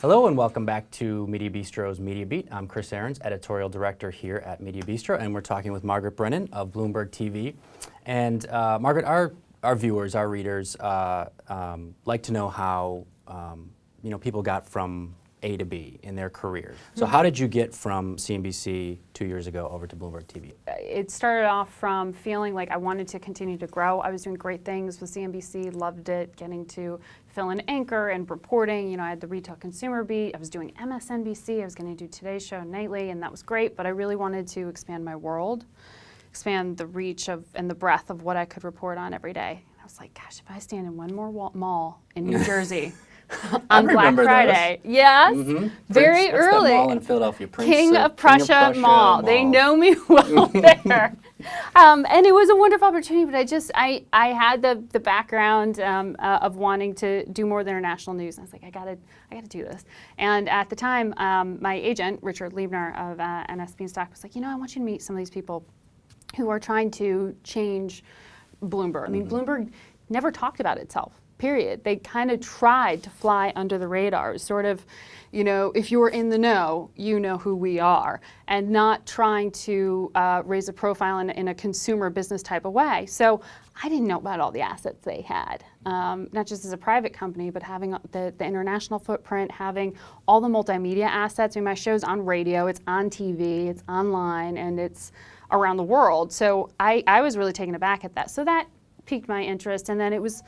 Hello and welcome back to Media Bistro's Media Beat. I'm Chris Ahrens, editorial director here at Media Bistro, and we're talking with Margaret Brennan of Bloomberg TV. And Margaret, our viewers, our readers, like to know how people got from A to B in their career. So how did you get from CNBC 2 years ago over to Bloomberg TV? It started off from feeling like I wanted to continue to grow. I was doing great things with CNBC, loved it, getting to fill in anchor and reporting. I had the retail consumer beat. I was doing MSNBC. I was going to do Today's Show nightly, and that was great. But I really wanted to expand my world, expand the reach of and the breadth of what I could report on every day. And I was like, gosh, if I stand in one more mall in New Jersey on Black Friday. Those. Yes, very Prince, early. That's that mall in Philadelphia, Prince, King of Prussia Mall. They know me well there. And it was a wonderful opportunity, but I had the background of wanting to do more than international news. And I was like, I gotta do this. And at the time, my agent, Richard Liebner of NS Beanstalk, was like, I want you to meet some of these people who are trying to change Bloomberg. I mean, Bloomberg never talked about itself. Period. They kind of tried to fly under the radar, sort of, if you're in the know, you know who we are, and not trying to raise a profile in a consumer business type of way. So I didn't know about all the assets they had, not just as a private company, but having the international footprint, having all the multimedia assets. I mean, my show's on radio, it's on TV, it's online, and it's around the world. So I was really taken aback at that. So that piqued my interest, and then it was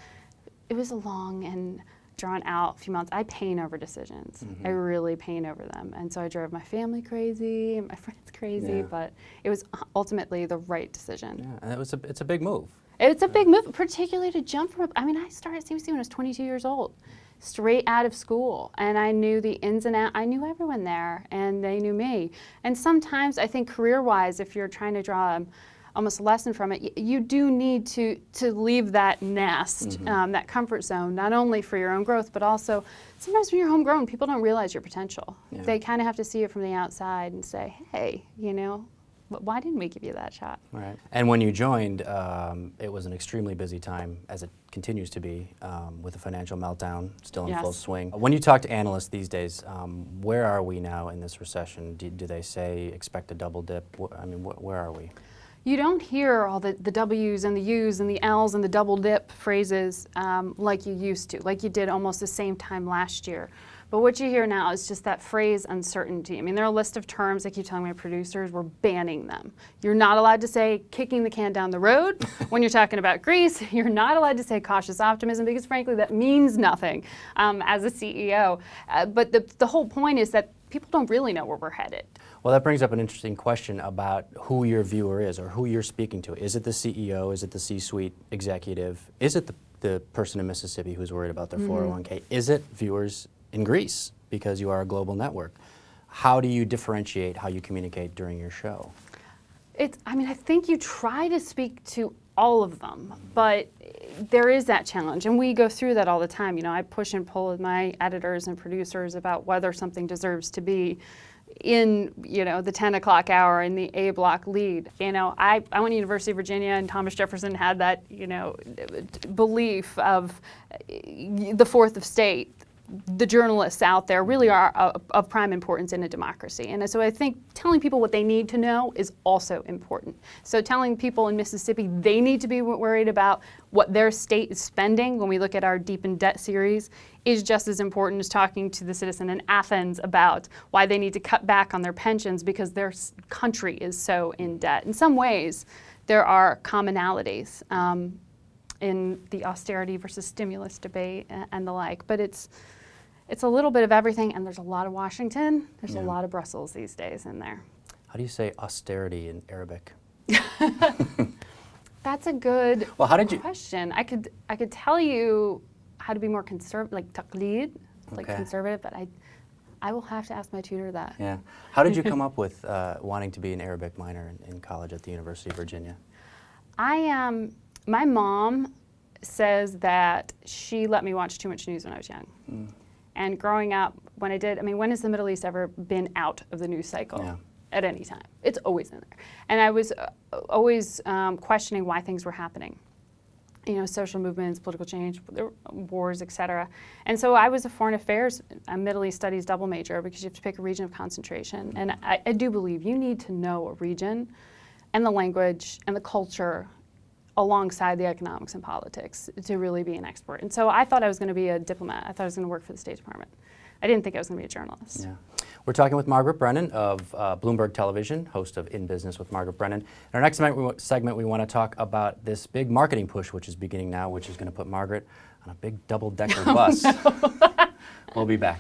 a long and drawn out few months. I pain over decisions. I really pain over them. And so I drove my family crazy and my friends crazy, but it was ultimately the right decision. Yeah, and it's a big move. It's a big move, particularly to jump from, I started at CNBC when I was 22 years old, straight out of school. And I knew the ins and outs. I knew everyone there, and they knew me. And sometimes I think career-wise, if you're trying to draw almost a lesson from it, you do need to leave that nest, that comfort zone, not only for your own growth, but also sometimes when you're homegrown, people don't realize your potential. Yeah. They kind of have to see it from the outside and say, hey, why didn't we give you that shot? Right. And when you joined, it was an extremely busy time, as it continues to be, with the financial meltdown still in full swing. When you talk to analysts these days, where are we now in this recession? Do they say expect a double dip? I mean, where are we? You don't hear all the W's and the U's and the L's and the double dip phrases like you used to, like you did almost the same time last year. But what you hear now is just that phrase uncertainty. I mean, there are a list of terms I keep telling my producers, we're banning them. You're not allowed to say kicking the can down the road when you're talking about Greece. You're not allowed to say cautious optimism because frankly that means nothing as a CEO. But the whole point is that people don't really know where we're headed. Well, that brings up an interesting question about who your viewer is or who you're speaking to. Is it the CEO? Is it the C-suite executive? Is it the person in Mississippi who's worried about their 401k? Is it viewers in Greece because you are a global network? How do you differentiate how you communicate during your show? I think you try to speak to all of them, but there is that challenge, and we go through that all the time. I push and pull with my editors and producers about whether something deserves to be in the 10 o'clock hour in the A block lead. I went to University of Virginia, and Thomas Jefferson had that belief of the fourth estate. The journalists out there really are of prime importance in a democracy. And so I think telling people what they need to know is also important. So telling people in Mississippi they need to be worried about what their state is spending when we look at our Deep in Debt series is just as important as talking to the citizen in Athens about why they need to cut back on their pensions because their country is so in debt. In some ways, there are commonalities in the austerity versus stimulus debate and the like, but it's a little bit of everything, and there's a lot of Washington, there's a lot of Brussels these days in there. How do you say austerity in Arabic? That's a good question. I could tell you how to be more conservative, like taqlid, like conservative, but I will have to ask my tutor that. Yeah. How did you come up with wanting to be an Arabic minor in college at the University of Virginia? My mom says that she let me watch too much news when I was young. And growing up, when has the Middle East ever been out of the news cycle at any time? It's always in there. And I was always questioning why things were happening. social movements, political change, wars, et cetera. And so I was a foreign affairs, Middle East studies double major because you have to pick a region of concentration. And I do believe you need to know a region and the language and the culture alongside the economics and politics to really be an expert. And so I thought I was going to be a diplomat. I thought I was going to work for the State Department. I didn't think I was going to be a journalist. Yeah. We're talking with Margaret Brennan of Bloomberg Television, host of In Business with Margaret Brennan. In our next segment, we want to talk about this big marketing push, which is beginning now, which is going to put Margaret on a big double-decker bus. No. We'll be back.